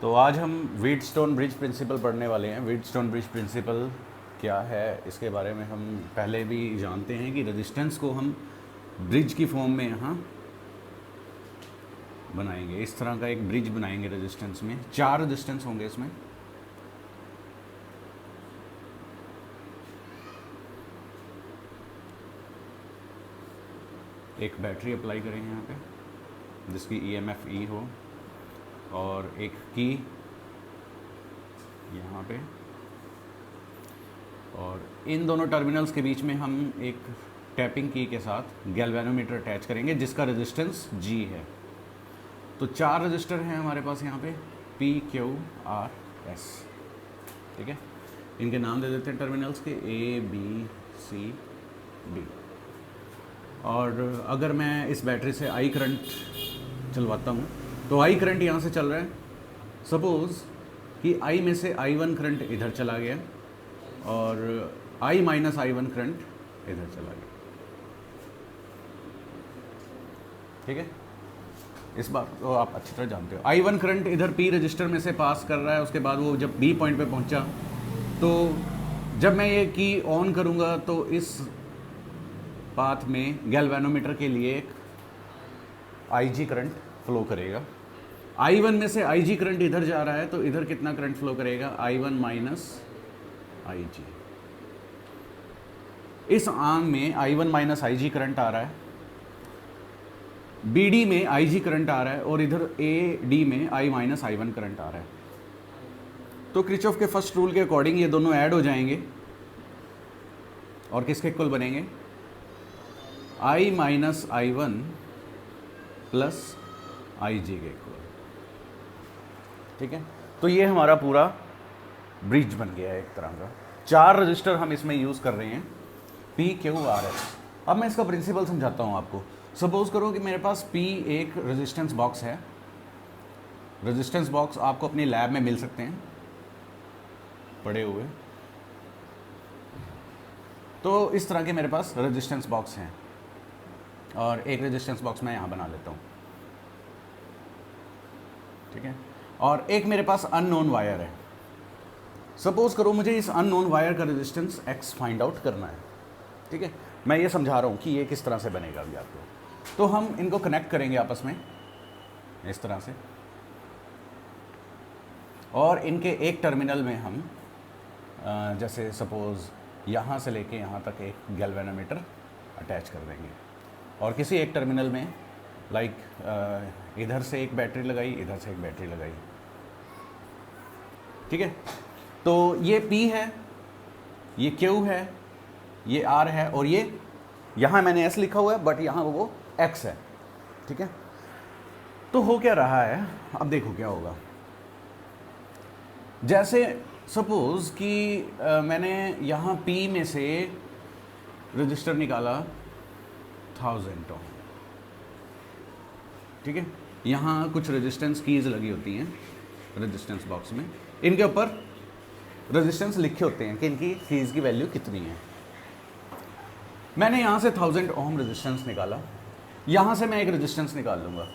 तो आज हम व्हीटस्टोन ब्रिज प्रिंसिपल पढ़ने वाले हैं। व्हीटस्टोन ब्रिज प्रिंसिपल क्या है इसके बारे में हम पहले भी जानते हैं कि रेजिस्टेंस को हम ब्रिज की फॉर्म में यहाँ बनाएंगे। इस तरह का एक ब्रिज बनाएंगे रेजिस्टेंस में। 4 रेजिस्टेंस होंगे इसमें। एक बैटरी अप्लाई करेंगे यहाँ पे जिसकी EMF E हो, और एक की यहाँ पे, और इन दोनों टर्मिनल्स के बीच में हम एक टैपिंग की के साथ गैल्वेनोमीटर अटैच करेंगे जिसका रेजिस्टेंस G है। तो 4 रजिस्टर हैं हमारे पास यहाँ पे P, Q, R, S। ठीक है, इनके नाम दे देते हैं टर्मिनल्स के A, B, C, D। और अगर मैं इस बैटरी से I करंट चलवाता हूँ तो I करंट यहाँ से चल रहा है। सपोज़ कि I में से I1 करंट इधर चला गया और I माइनस I1 करंट इधर चला गया। ठीक है, इस बात को आप अच्छी तरह जानते हो। I1 करंट इधर P रजिस्टर में से पास कर रहा है, उसके बाद वो जब B पॉइंट पे पहुंचा तो जब मैं ये की ऑन करूंगा तो इस पाथ में गैल्वेनोमीटर के लिए एक IG करंट फ्लो करेगा। I1 में से IG करंट इधर जा रहा है तो इधर कितना करंट फ्लो करेगा? I1 minus IG। इस आर्म में I1 माइनस IG करंट आ रहा है, BD में IG करंट आ रहा है और इधर AD में I माइनस I1 करंट आ रहा है। तो किरचॉफ के फर्स्ट रूल के अकॉर्डिंग ये दोनों ऐड हो जाएंगे और किसके इक्वल बनेंगे? I minus I1 plus IG के इक्वल। ठीक है, तो ये हमारा पूरा ब्रिज बन गया है एक तरह का। 4 रजिस्टर हम इसमें यूज़ कर रहे हैं P, Q, R, S। अब मैं इसका प्रिंसिपल समझाता हूँ आपको। सपोज करो कि मेरे पास P एक रेजिस्टेंस बॉक्स है। रेजिस्टेंस बॉक्स आपको अपनी लैब में मिल सकते हैं पड़े हुए। तो इस तरह के मेरे पास रेजिस्टेंस बॉक्स हैं और एक रेजिस्टेंस बॉक्स मैं यहाँ बना लेता हूँ। ठीक है, और एक मेरे पास अननोन वायर है। सपोज करो मुझे इस अननोन वायर का रेजिस्टेंस X फाइंड आउट करना है। ठीक है, मैं ये समझा रहा हूँ कि ये किस तरह से बनेगा अभी आपको। तो हम इनको कनेक्ट करेंगे आपस में इस तरह से, और इनके एक टर्मिनल में हम जैसे सपोज़ यहाँ से लेके यहाँ तक एक गैल्वेनोमीटर अटैच कर देंगे, और किसी एक टर्मिनल में इधर से एक बैटरी लगाई, इधर से एक बैटरी लगाई। ठीक है, तो ये P है, ये Q है, ये R है, और ये यहाँ मैंने S लिखा हुआ है बट यहाँ वो X है। ठीक है, तो हो क्या रहा है अब देखो क्या होगा। जैसे सपोज कि मैंने यहाँ P में से रजिस्टर निकाला 1000 ओम। ठीक है, यहाँ कुछ रेजिस्टेंस कीज लगी होती हैं रेजिस्टेंस बॉक्स में, इनके ऊपर रेजिस्टेंस लिखे होते हैं कि इनकी कीज की वैल्यू कितनी है। मैंने यहाँ से 1000 ओम रेजिस्टेंस निकाला, यहाँ से मैं एक रेजिस्टेंस निकाल लूँगा।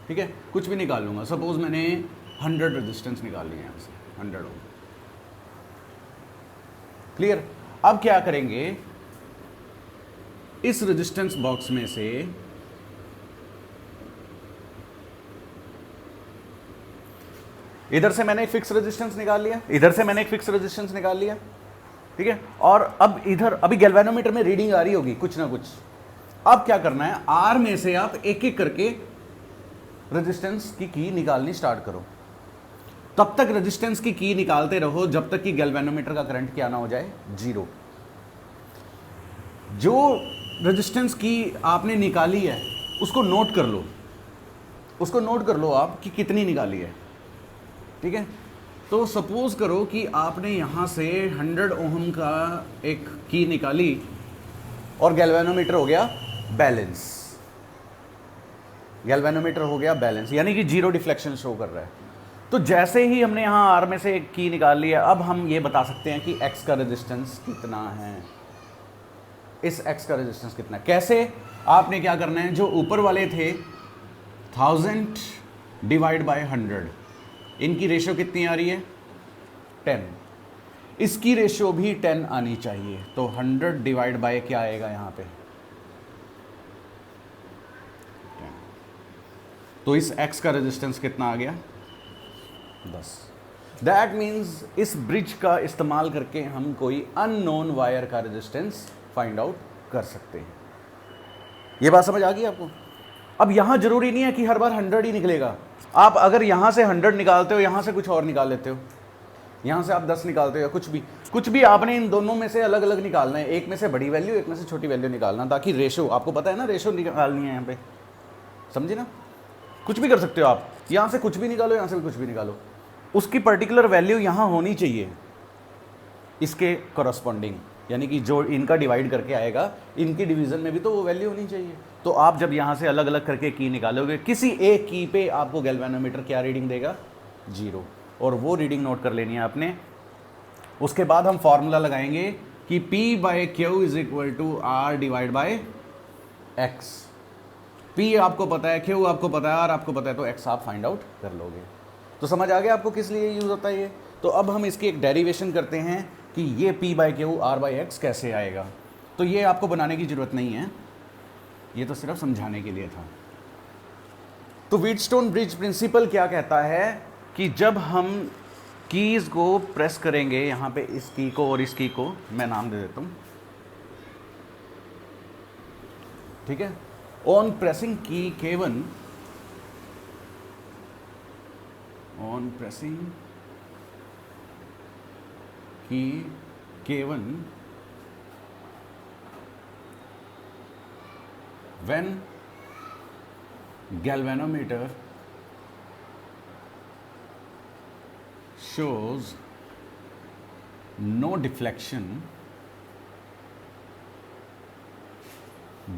ठीक है, कुछ भी निकाल लूँगा। सपोज मैंने 100 रेजिस्टेंस निकाल लिया यहाँ से 100 ओम। क्लियर? अब क्या करेंगे, इस रेजिस्टेंस बॉक्स में से इधर से मैंने एक फिक्स रेजिस्टेंस निकाल लिया, इधर से मैंने एक फिक्स रेजिस्टेंस निकाल लिया। ठीक है, और अब इधर अभी गैल्वेनोमीटर में रीडिंग आ रही होगी कुछ ना कुछ। अब क्या करना है, आर में से आप एक एक करके रेजिस्टेंस की निकालनी स्टार्ट करो। तब तक रेजिस्टेंस की निकालते रहो जब तक कि गैल्वेनोमीटर का करंट क्या ना हो जाए, 0। जो रेजिस्टेंस की आपने निकाली है उसको नोट कर लो, उसको नोट कर लो आप कि कितनी निकाली है। ठीक है, तो सपोज करो कि आपने यहाँ से 100 ओम का एक की निकाली और गैल्वेनोमीटर हो गया बैलेंस। गैल्वेनोमीटर हो गया बैलेंस यानी कि 0 डिफ्लेक्शन शो कर रहा है। तो जैसे ही हमने यहाँ आर में से एक की निकाल लिया, अब हम ये बता सकते हैं कि X का रेजिस्टेंस कितना है। इस X का रेजिस्टेंस कितना है कैसे? आपने क्या करना है, जो ऊपर वाले थे 1000 डिवाइड बाय 100, इनकी रेशियो कितनी आ रही है 10, इसकी रेशियो भी 10 आनी चाहिए। तो 100 डिवाइड बाय क्या आएगा यहाँ पे 10। तो इस x का रेजिस्टेंस कितना आ गया 10। दैट मीन्स इस ब्रिज का इस्तेमाल करके हम कोई अननोन वायर का रेजिस्टेंस फाइंड आउट कर सकते हैं। ये बात समझ आ गई आपको? अब यहां जरूरी नहीं है कि हर बार 100 ही निकलेगा। आप अगर यहां से 100 निकालते हो, यहां से कुछ और निकाल लेते हो, यहां से आप 10 निकालते हो या कुछ भी आपने इन दोनों में से अलग अलग निकालना है। एक में से बड़ी वैल्यू, एक में से छोटी वैल्यू निकालना, ताकि रेशो, आपको पता है ना रेशो निकालनी है यहाँ पे, समझे ना? कुछ भी कर सकते हो आप, यहां से कुछ भी निकालो, यहां से भी कुछ भी निकालो, उसकी पर्टिकुलर वैल्यू यहां होनी चाहिए इसके करस्पॉन्डिंग, यानी कि जो इनका डिवाइड करके आएगा, इनकी डिवीजन में भी तो वो वैल्यू होनी चाहिए। तो आप जब यहां से अलग अलग करके की निकालोगे, किसी एक की पे आपको गैल्वेनोमीटर क्या रीडिंग देगा 0, और वो रीडिंग नोट कर लेनी है आपने। उसके बाद हम फॉर्मूला लगाएंगे कि P/Q is equal to R divide by X। P आपको पता है, Q आपको पता है, R आपको पता है, तो X आप फाइंड आउट कर लोगे। तो समझ आ गया आपको किस लिए यूज होता है ये? तो अब हम इसकी एक डेरिवेशन करते हैं कि ये P/Q R/X कैसे आएगा। तो ये आपको बनाने की जरूरत नहीं है, ये तो सिर्फ समझाने के लिए था। तो व्हीटस्टोन ब्रिज प्रिंसिपल क्या कहता है कि जब हम कीज को प्रेस करेंगे, यहां पे इस की को और इस की को मैं नाम दे देता हूं, ठीक है। ऑन प्रेसिंग की K1, ऑन प्रेसिंग की K1 when galvanometer shows no deflection,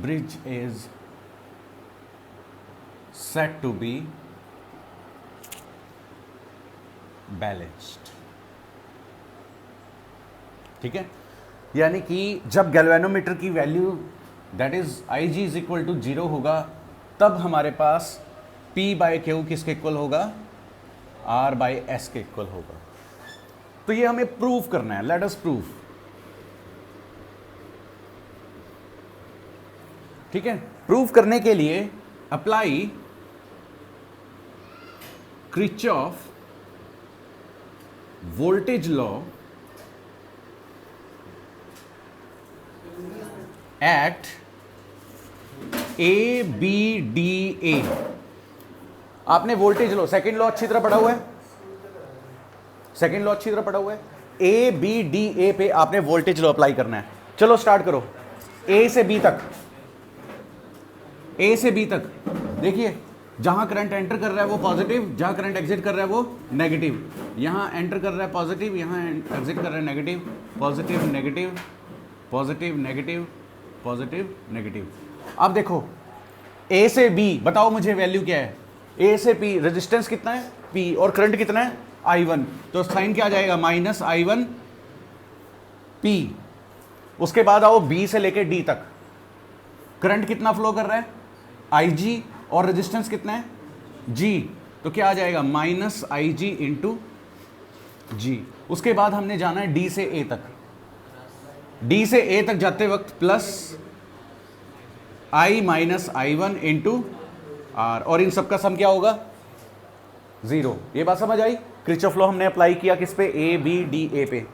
bridge is said to be balanced। ठीक है, यानी कि जब गैल्वेनोमीटर की value that is IG is equal to 0 होगा, तब हमारे पास P/Q किसके इक्वल होगा R/S के इक्वल होगा। तो ये हमें प्रूव करना है, लेट अस प्रूव। ठीक है, प्रूव करने के लिए apply Kirchhoff voltage law at ABDA। आपने वोल्टेज लॉ, सेकंड लॉ अच्छी तरह पढ़ा हुआ है, सेकंड लॉ अच्छी तरह पढ़ा हुआ है। ABDA पे आपने वोल्टेज लॉ अप्लाई करना है। चलो स्टार्ट करो, A से B तक, A से B तक। देखिए, जहां करंट एंटर कर रहा है वो पॉजिटिव, जहां करंट एग्जिट कर रहा है वो नेगेटिव। यहां एंटर कर रहा है पॉजिटिव, यहां एग्जिट कर रहा है negative, positive negative, positive negative, positive negative. अब देखो A से B, बताओ मुझे वैल्यू क्या है। A से P रेजिस्टेंस कितना है P, और करंट कितना है I1, तो साइन क्या आ जाएगा -I1 P। उसके बाद आओ B से लेके D तक, करंट कितना फ्लो कर रहा है IG, और रेजिस्टेंस कितना है G, तो क्या आ जाएगा -IG इंटू G। उसके बाद हमने जाना है D से A तक, D से A तक जाते वक्त plus I minus I1 into R, और इन सब का सम क्या होगा 0। ये बात समझ आई? किरचॉफ लॉ हमने अप्लाई किया किस पे ABDA पे,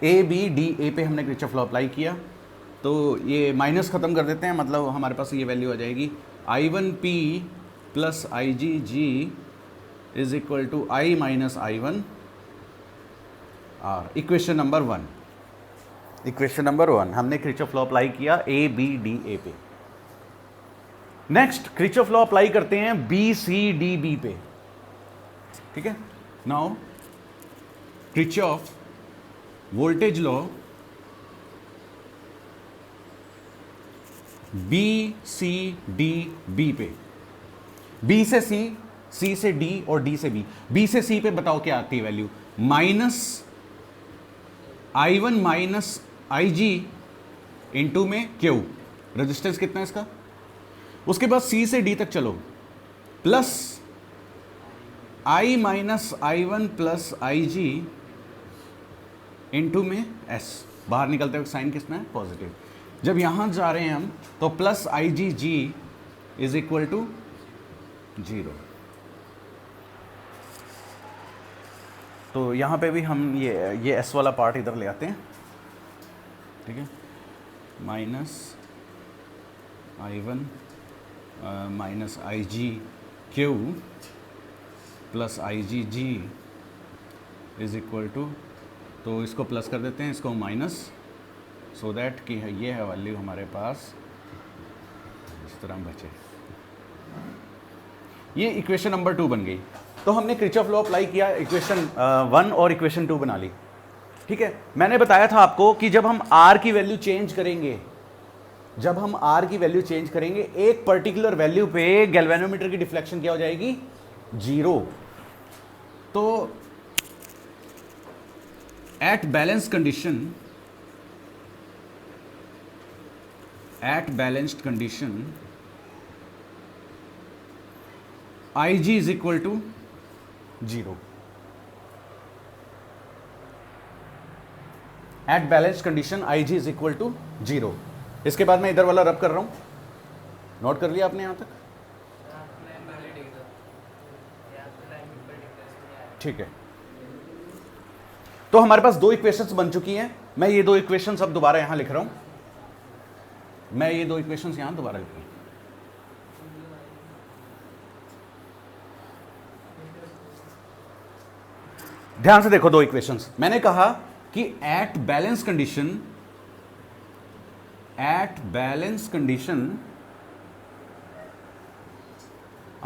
ABDA पे हमने किरचॉफ लॉ अप्लाई किया। तो ये माइनस खत्म कर देते हैं, मतलब हमारे पास ये वैल्यू आ जाएगी I1P plus IGG is equal to I minus I1 R। Equation number 1, equation number 1 हमने किरचॉफ लॉ अप्लाई किया ABDA पे। नेक्स्ट किरचॉफ लॉ अप्लाई करते हैं BCDB पे। ठीक है, now Kirchhoff voltage law BCDB पे, B से C, C से D और D से B। B से C पे बताओ क्या आती है value, -I1 minus IG into में Q, रेजिस्टेंस कितना है इसका। उसके बाद C से D तक चलो, plus I minus I one plus I G into में S, बाहर निकलते हुए साइन किसमें है? पॉजिटिव। जब यहाँ जा रहे हैं हम तो plus I G G is equal to 0। तो यहाँ पे भी हम ये S वाला पार्ट इधर ले आते हैं, ठीक है। Minus I one minus I G Q plus I G G is equal to, तो इसको प्लस कर देते हैं, इसको माइनस, सो दैट कि ये है वैल्यू हमारे पास इस तरह बचे। ये इक्वेशन नंबर 2 बन गई। तो हमने किरचॉफ लॉ अप्लाई किया, इक्वेशन 1 और इक्वेशन 2 बना ली, ठीक है। मैंने बताया था आपको कि जब हम R की वैल्यू चेंज करेंगे, जब हम R की वैल्यू चेंज करेंगे एक पर्टिकुलर वैल्यू पे गैल्वेनोमीटर की डिफ्लेक्शन क्या हो जाएगी? 0। तो at balanced condition IG is equal to 0। At balanced condition IG is equal to 0। इसके बाद मैं इधर वाला रब कर रहा हूं, नोट कर लिया आपने यहां तक? ठीक है। तो हमारे पास 2 इक्वेशंस बन चुकी हैं। मैं ये 2 इक्वेशंस अब दोबारा यहां लिख रहा हूं, मैं ये 2 इक्वेशंस यहां दोबारा लिख रहा हूं। ध्यान से देखो 2 इक्वेशंस। मैंने कहा कि at balance condition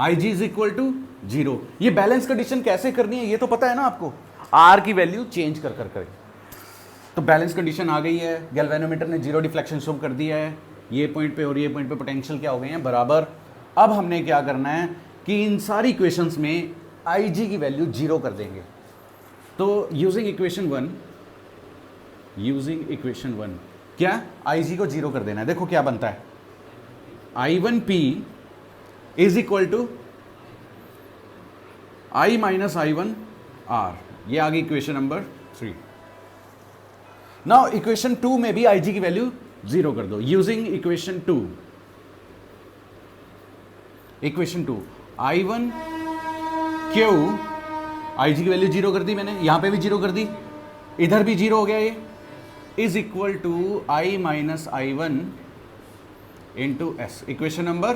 IG is equal to 0। ये बैलेंस कंडीशन कैसे करनी है ये तो पता है ना आपको, R की वैल्यू चेंज कर कर। तो बैलेंस कंडीशन आ गई है, गैल्वेनोमीटर ने 0 डिफ्लेक्शन शो कर दिया है, ये पॉइंट पे और ये पॉइंट पे पोटेंशियल क्या हो गए हैं? बराबर। अब हमने क्या करना है कि इन सारी इक्वेशंस में IG की वैल्यू 0 कर देंगे। तो यूजिंग इक्वेशन 1 क्या IG को 0 कर देना है। देखो क्या बनता है, I1P is equal to I minus I1R। ये आ गई इक्वेशन नंबर 3। नाउ इक्वेशन 2 में भी IG की वैल्यू 0 कर दो। Using equation 2 I1 Q, IG की वैल्यू 0 कर दी मैंने, यहां पे भी 0 कर दी, इधर भी 0 हो गया, ये is equal to I minus I1 into S। Equation number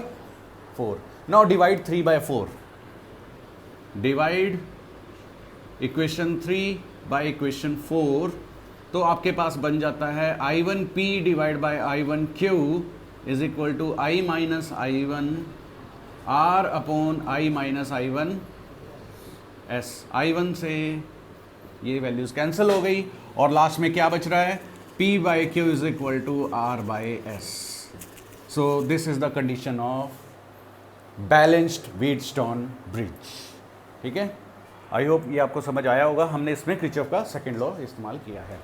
4। Now divide 3 by 4, divide equation 3 by equation 4, तो आपके पास बन जाता है I1P divide by I1Q is equal to I minus I1R upon I minus I1S। I1 से ये values cancel हो गई और लास्ट में क्या बच रहा है? P by Q is equal to R by S। So this is the condition of balanced Wheatstone bridge. ठीक है, आई होप ये आपको समझ आया होगा। हमने इसमें किरचॉफ का सेकंड लॉ इस्तेमाल किया है।